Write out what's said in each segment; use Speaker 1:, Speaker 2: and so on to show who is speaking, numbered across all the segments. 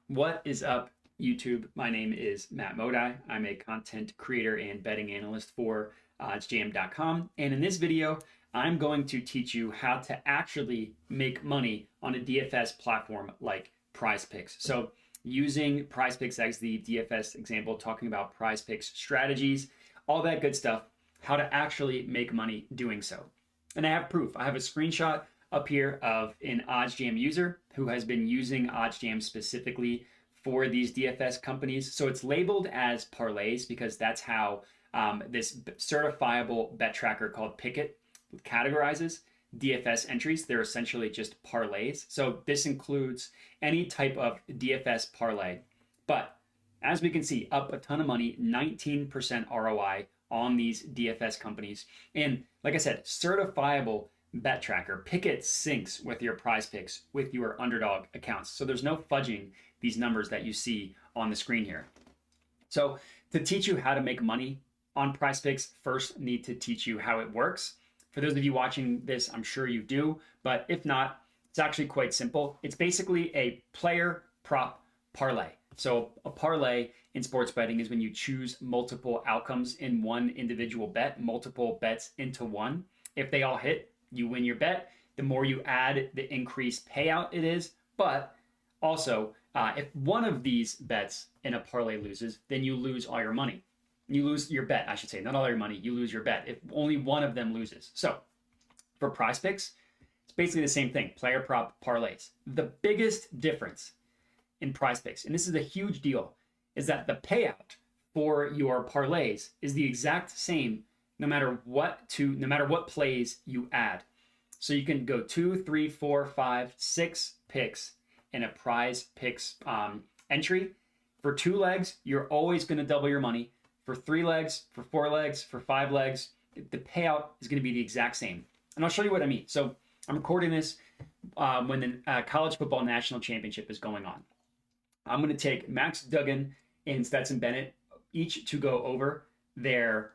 Speaker 1: What is up, YouTube? My name is Matt Modi. I'm a content creator and betting analyst for OddsJam.com. And in this video, I'm going to teach you how to actually make money on a DFS platform like PrizePicks. So using PrizePicks as the DFS example, talking about PrizePicks strategies, all that good stuff, how to actually make money doing so. And I have proof. I have a screenshot up here of an OddsJam user who has been using OddsJam specifically for these DFS companies. So it's labeled as parlays because that's how this certifiable bet tracker called Pickett categorizes DFS entries. They're essentially just parlays. So this includes any type of DFS parlay. But as we can see, up a ton of money, 19% ROI on these DFS companies. And like I said, certifiable bet tracker. Pickett syncs with your PrizePicks, with your underdog accounts. So there's no fudging these numbers that you see on the screen here. So to teach you how to make money on PrizePicks, first need to teach you how it works. For those of you watching this, I'm sure you do, but if not, it's actually quite simple. It's basically a player prop parlay. So a parlay in sports betting is when you choose multiple outcomes in one individual bet, multiple bets into one. If they all hit, you win your bet. The more you add, the increased payout it is. But also, if one of these bets in a parlay loses, then you lose all your money. You lose your bet, I should say, not all your money. You lose your bet if only one of them loses. So for PrizePicks, it's basically the same thing, player prop parlays. The biggest difference in PrizePicks, and this is a huge deal, is that the payout for your parlays is the exact same no matter what plays you add. So you can go 2, 3, 4, 5, 6 picks in a PrizePicks entry. For 2 legs, you're always going to double your money. For 3 legs, for 4 legs, for 5 legs, the payout is going to be the exact same. And I'll show you what I mean. So I'm recording this when the college football national championship is going on. I'm going to take Max Duggan and Stetson Bennett each to go over their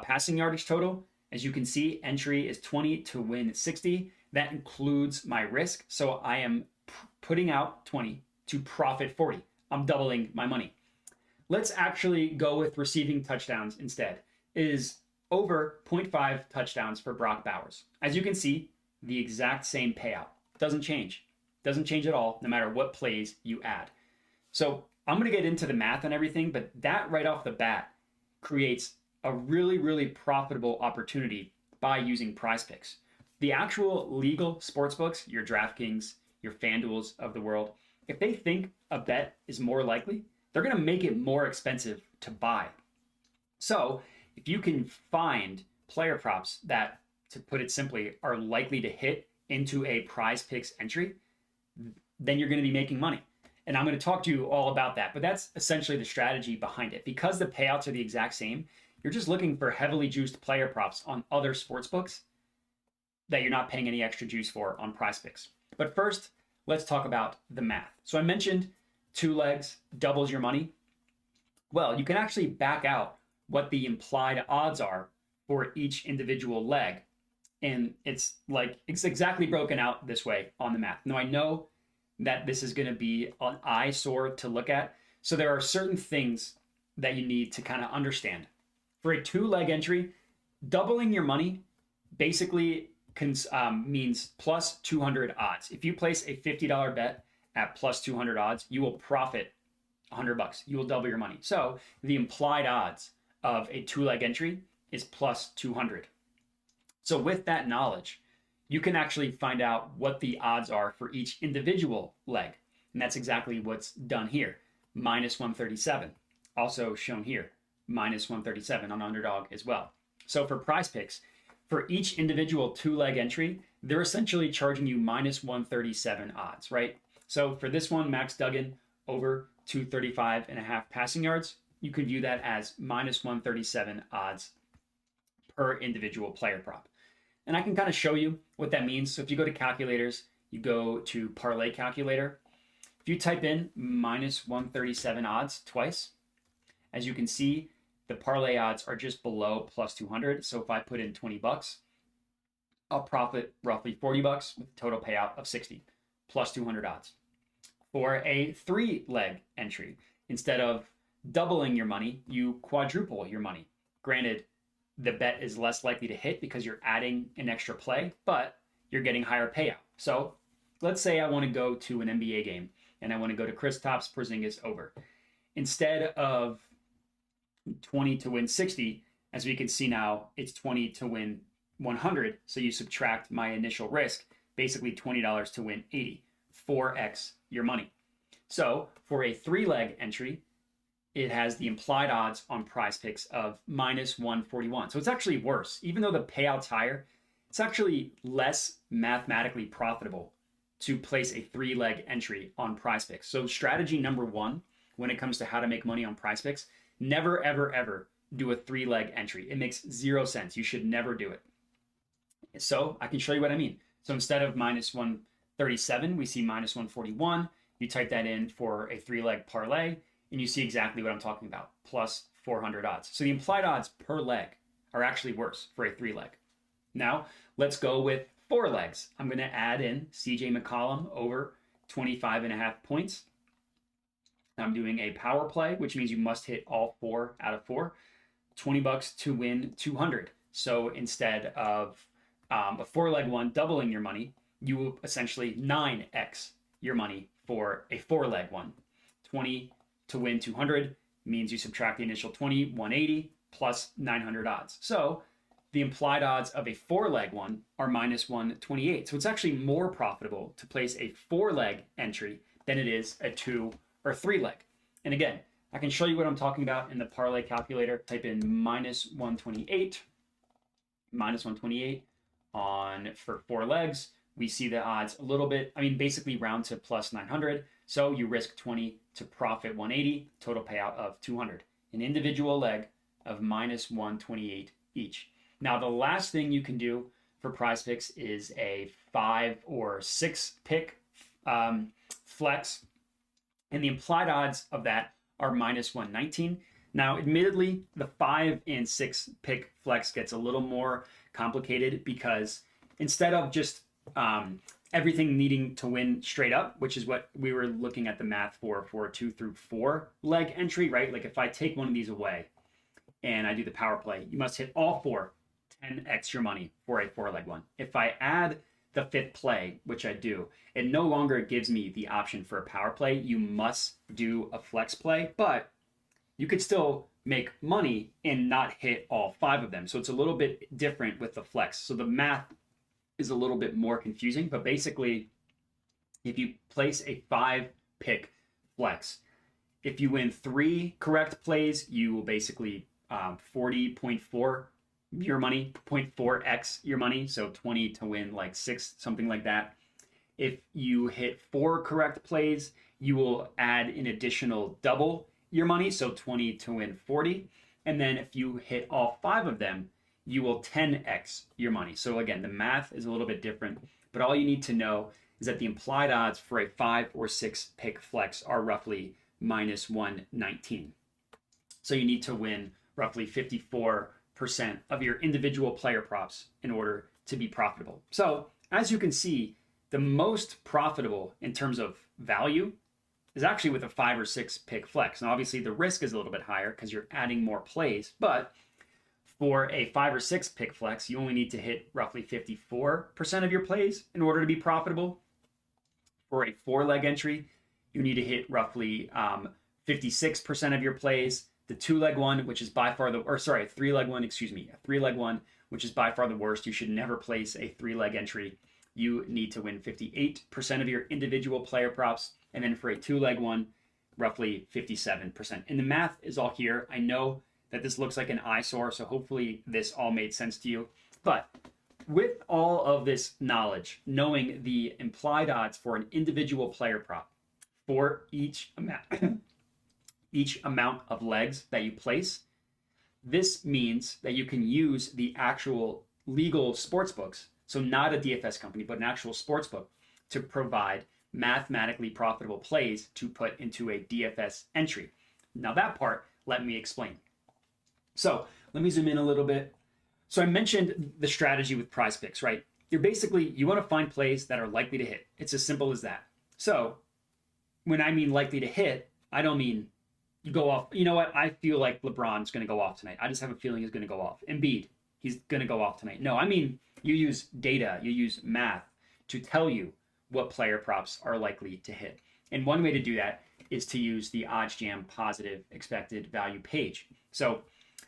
Speaker 1: passing yardage total. As you can see, entry is 20 to win 60. That includes my risk. So I am putting out 20 to profit 40. I'm doubling my money. Let's actually go with receiving touchdowns instead. It is over 0.5 touchdowns for Brock Bowers. As you can see, the exact same payout. Doesn't change. Doesn't change at all, no matter what plays you add. So I'm going to get into the math and everything, but that right off the bat creates a really, really profitable opportunity by using PrizePicks. The actual legal sportsbooks, your DraftKings, your FanDuels of the world, if they think a bet is more likely, they're going to make it more expensive to buy. So if you can find player props that, to put it simply, are likely to hit into a PrizePicks entry, then you're going to be making money. And I'm going to talk to you all about that. But that's essentially the strategy behind it. Because the payouts are the exact same, you're just looking for heavily juiced player props on other sports books that you're not paying any extra juice for on PrizePicks. But first, let's talk about the math. So I mentioned 2 legs doubles your money. Well, you can actually back out what the implied odds are for each individual leg. And it's exactly broken out this way on the math. Now I know that this is going to be an eyesore to look at. So there are certain things that you need to kind of understand. For a 2-leg entry, doubling your money basically means plus 200 odds. If you place a $50 bet at plus 200 odds, you will profit $100. You will double your money. So the implied odds of a 2-leg entry is plus 200. So with that knowledge, you can actually find out what the odds are for each individual leg. And that's exactly what's done here. Minus 137, also shown here. Minus 137 on underdog as well. So for PrizePicks, for each individual 2-leg entry, they're essentially charging you minus 137 odds, right? So for this one, Max Duggan over 235.5 passing yards, you can view that as minus 137 odds per individual player prop. And I can kind of show you what that means. So if you go to calculators, you go to parlay calculator. If you type in minus 137 odds twice, as you can see, the parlay odds are just below plus 200. So if I put in $20, I'll profit roughly $40 with a total payout of 60 plus 200 odds. For a 3-leg entry, instead of doubling your money, you quadruple your money. Granted, the bet is less likely to hit because you're adding an extra play, but you're getting higher payout. So let's say I want to go to an NBA game and I want to go to Kristaps Porzingis over. Instead of 20 to win 60, as we can see now, it's 20 to win 100. So you subtract my initial risk, basically $20 to win 80, 4x your money. So for a 3-leg entry, it has the implied odds on PrizePicks of -141. So it's actually worse. Even though the payout's higher, it's actually less mathematically profitable to place a 3-leg entry on PrizePicks. So strategy number 1 when it comes to how to make money on PrizePicks, never, ever, ever do a 3-leg entry. It makes 0 sense. You should never do it. So I can show you what I mean. So instead of -137, we see -141. You type that in for a 3-leg parlay, and you see exactly what I'm talking about, plus 400 odds. So the implied odds per leg are actually worse for a 3-leg. Now, let's go with 4 legs. I'm going to add in CJ McCollum over 25.5 points. I'm doing a power play, which means you must hit all 4 out of 4. $20 to win 200. So instead of a 4-leg one doubling your money, you will essentially 9x your money for a 4-leg one. 20 to win 200 means you subtract the initial 20, 180 plus 900 odds. So the implied odds of a 4-leg one are -128. So it's actually more profitable to place a 4-leg entry than it is a 2 or 3-leg. And again, I can show you what I'm talking about in the parlay calculator. Type in -128 on for 4 legs. We see the odds a little bit, basically round to plus 900. So you risk 20 to profit 180, total payout of 200. An individual leg of -128 each. Now, the last thing you can do for PrizePicks is a 5 or 6 pick flex. And the implied odds of that are -119. Now, admittedly, the 5 and 6 pick flex gets a little more complicated because instead of just everything needing to win straight up, which is what we were looking at the math for a 2 through 4 leg entry, right? Like if I take one of these away and I do the power play, you must hit all 4, 10x your money for a 4-leg one. If I add the 5th play, which I do, it no longer gives me the option for a power play. You must do a flex play, but you could still make money and not hit all 5 of them. So it's a little bit different with the flex. So the math is a little bit more confusing, but basically, if you place a 5-pick flex, if you win 3 correct plays, you will basically 40.4 your money, 0.4x your money, so 20 to win like 6, something like that. If you hit 4 correct plays, you will add an additional double your money, so 20 to win 40. And then if you hit all 5 of them, you will 10x your money. So again, the math is a little bit different, but all you need to know is that the implied odds for a 5 or 6 pick flex are roughly -119. So you need to win roughly 54% of your individual player props in order to be profitable. So as you can see, the most profitable in terms of value is actually with a 5 or 6 pick flex. Now, obviously the risk is a little bit higher because you're adding more plays, but for a 5 or 6 pick flex, you only need to hit roughly 54% of your plays in order to be profitable. For a 4-leg entry, you need to hit roughly 56% of your plays. The 2-leg one, which is by far a 3-leg one, a 3-leg one, which is by far the worst. You should never place a 3-leg entry. You need to win 58% of your individual player props. And then for a 2-leg one, roughly 57%. And the math is all here. I know that this looks like an eyesore, so hopefully this all made sense to you. But with all of this knowledge, knowing the implied odds for an individual player prop for each amount of legs that you place, this means that you can use the actual legal sports books, so not a DFS company, but an actual sports book, to provide mathematically profitable plays to put into a DFS entry. Now that part, let me explain. So let me zoom in a little bit. So I mentioned the strategy with PrizePicks, right? You want to find plays that are likely to hit. It's as simple as that. So when I mean likely to hit, I don't mean you go off. You know what? I feel like LeBron's going to go off tonight. I just have a feeling he's going to go off. Embiid, he's going to go off tonight. No, I mean you use data, you use math to tell you what player props are likely to hit. And one way to do that is to use the OddsJam Positive Expected Value page. So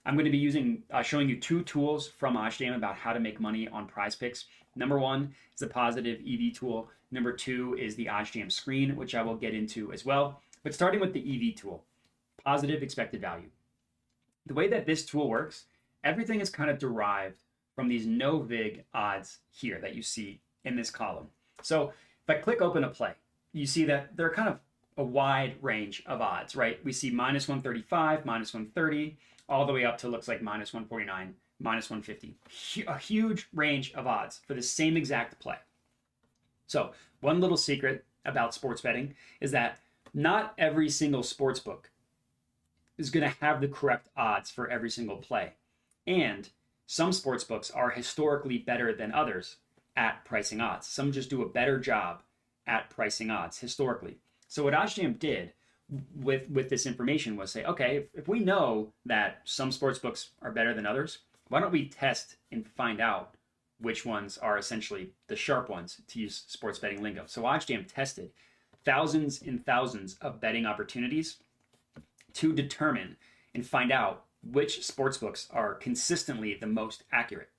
Speaker 1: I'm going to be showing you two tools from OddsJam about how to make money on PrizePicks. Number one is the Positive EV Tool. Number two is the OddsJam screen, which I will get into as well. But starting with the EV tool, Positive Expected Value. The way that this tool works, everything is kind of derived from these no vig odds here that you see in this column. So if I click open a play, you see that there are kind of a wide range of odds, right? We see minus 135, minus 130, all the way up to looks like minus 149, minus 150. A huge range of odds for the same exact play. So one little secret about sports betting is that not every single sports book is going to have the correct odds for every single play. And some sports books are historically better than others at pricing odds. Some just do a better job at pricing odds historically. So what OddsJam did with this information was say, okay, if we know that some sports books are better than others, why don't we test and find out which ones are essentially the sharp ones, to use sports betting lingo. So OddsJam tested thousands and thousands of betting opportunities to determine and find out which sports books are consistently the most accurate,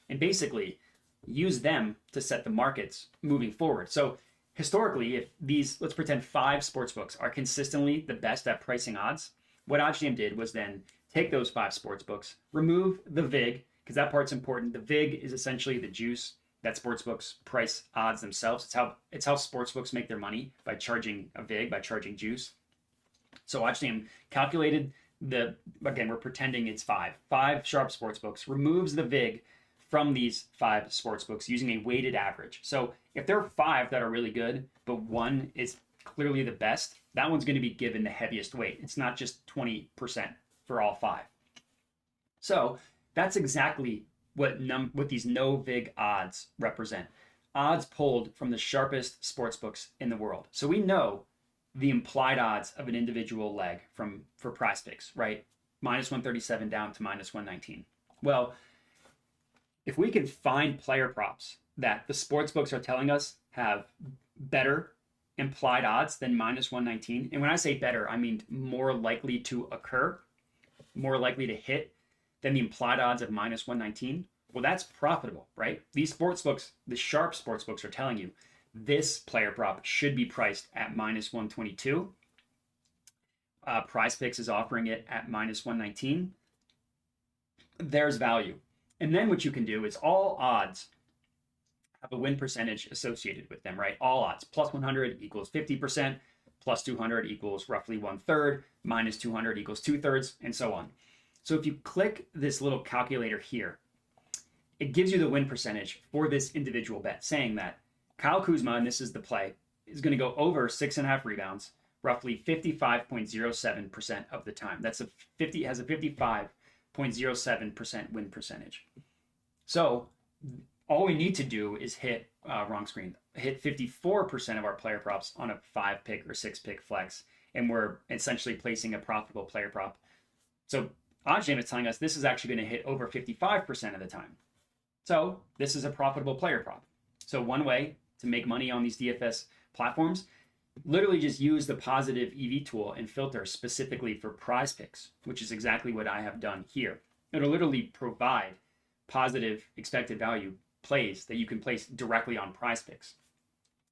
Speaker 1: and basically use them to set the markets moving forward. So historically, if these, let's pretend 5 sports books are consistently the best at pricing odds, what OddsJam did was then take those 5 sports books, remove the VIG, because that part's important. The VIG is essentially the juice that sports books price odds themselves. It's how sports books make their money, by charging a VIG, by charging juice. So OddsJam calculated again, we're pretending it's 5 sharp sports books, removes the VIG from these 5 sports books using a weighted average. So if there are 5 that are really good, but one is clearly the best, that one's going to be given the heaviest weight. It's not just 20% for all 5. So that's exactly what these no vig odds represent. Odds pulled from the sharpest sports books in the world. So we know the implied odds of an individual leg for PrizePicks, right? Minus 137 down to minus 119. Well, if we can find player props that the sports books are telling us have better implied odds than minus 119, and when I say better, I mean more likely to occur, more likely to hit than the implied odds of minus 119, well, that's profitable, right? These sports books, the sharp sports books, are telling you this player prop should be priced at minus 122. PrizePicks is offering it at minus 119. There's value. And then what you can do is all odds have a win percentage associated with them, right? All odds. Plus 100 equals 50%, plus 200 equals roughly 1/3, minus 200 equals 2/3, and so on. So if you click this little calculator here, it gives you the win percentage for this individual bet, saying that Kyle Kuzma, and this is the play, is going to go over 6.5 rebounds, roughly 55.07% of the time. Has a 55.07% win percentage. So all we need to do is hit 54% of our player props on a 5-pick or 6-pick flex, and we're essentially placing a profitable player prop. So OddsJam is telling us this is actually going to hit over 55% of the time. So this is a profitable player prop. So one way to make money on these DFS platforms, literally just use the Positive EV tool and filter specifically for PrizePicks, which is exactly what I have done here. It'll literally provide positive expected value plays that you can place directly on PrizePicks.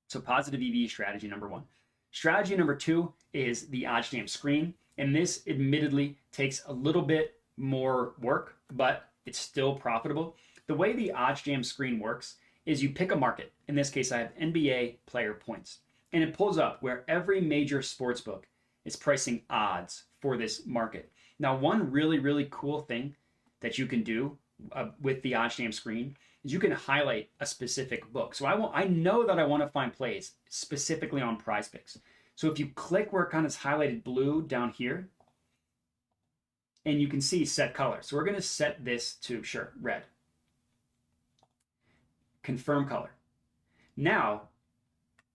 Speaker 1: So Positive EV is strategy number 1. Strategy number 2 is the OddsJam screen. And this admittedly takes a little bit more work, but it's still profitable. The way the OddsJam screen works is you pick a market. In this case, I have NBA player points. And it pulls up where every major sports book is pricing odds for this market. Now, one really, really cool thing that you can do with the OddsJam screen is you can highlight a specific book. So I know that I want to find plays specifically on PrizePicks. So if you click where it kind of is highlighted blue down here, and you can see set color. So we're going to set this to, red. Confirm color. Now,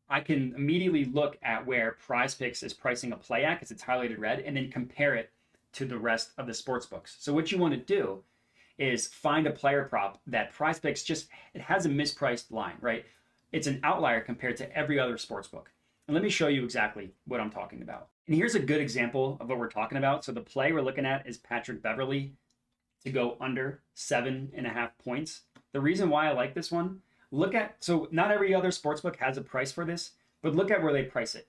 Speaker 1: I can immediately look at where PrizePicks is pricing a play at because it's highlighted red, and then compare it to the rest of the sports books. So what you want to do is find a player prop that PrizePicks it has a mispriced line, right? It's an outlier compared to every other sports book. And let me show you exactly what I'm talking about. And here's a good example of what we're talking about. So the play we're looking at is Patrick Beverley to go under 7.5 points. The reason why I like this one, so not every other sportsbook has a price for this, but look at where they price it.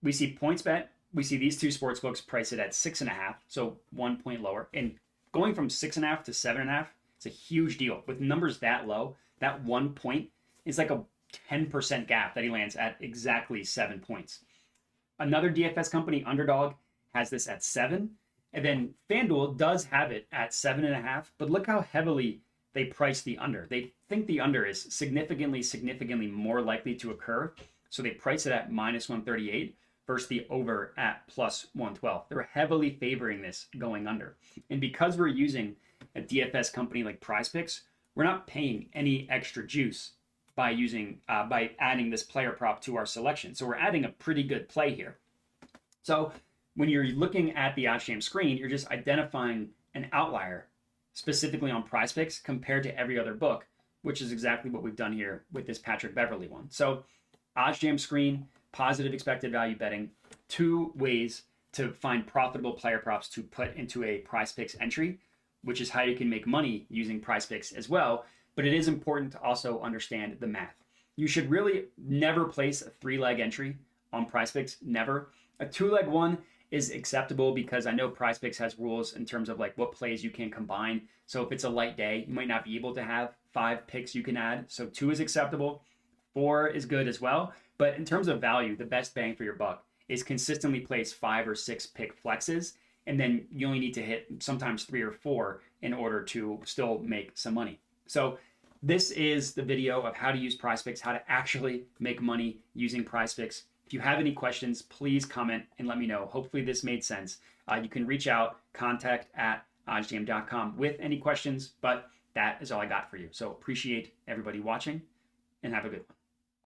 Speaker 1: We see PointsBet, we see these two sportsbooks price it at 6.5, so 1 point lower. And going from 6.5 to 7.5, it's a huge deal. With numbers that low, that 1 point is like a 10% gap that he lands at exactly 7 points. Another DFS company, Underdog, has this at 7. And then FanDuel does have it at 7.5, but look how heavily they price the under. They think the under is significantly more likely to occur. So they price it at -138 versus the over at +112. They're heavily favoring this going under. And because we're using a DFS company like PrizePicks, we're not paying any extra juice by adding this player prop to our selection. So we're adding a pretty good play here. So when you're looking at the OddsJam screen, you're just identifying an outlier specifically on PrizePicks compared to every other book, which is exactly what we've done here with this Patrick Beverley one. So OddsJam screen, positive expected value betting, 2 ways to find profitable player props to put into a PrizePicks entry, which is how you can make money using PrizePicks as well. But it is important to also understand the math. You should really never place a 3-leg entry on PrizePicks, never. A 2-leg one is acceptable because I know PrizePicks has rules in terms of like what plays you can combine. So if it's a light day, you might not be able to have 5 picks you can add. So 2 is acceptable. 4 is good as well. But in terms of value, the best bang for your buck is consistently place 5 or 6 pick flexes. And then you only need to hit sometimes 3 or 4 in order to still make some money. So this is the video of how to use PrizePicks, how to actually make money using PrizePicks. If you have any questions, please comment and let me know. Hopefully this made sense. You can reach out, contact@oddsjam.com with any questions, but that is all I got for you. So appreciate everybody watching and have a good one.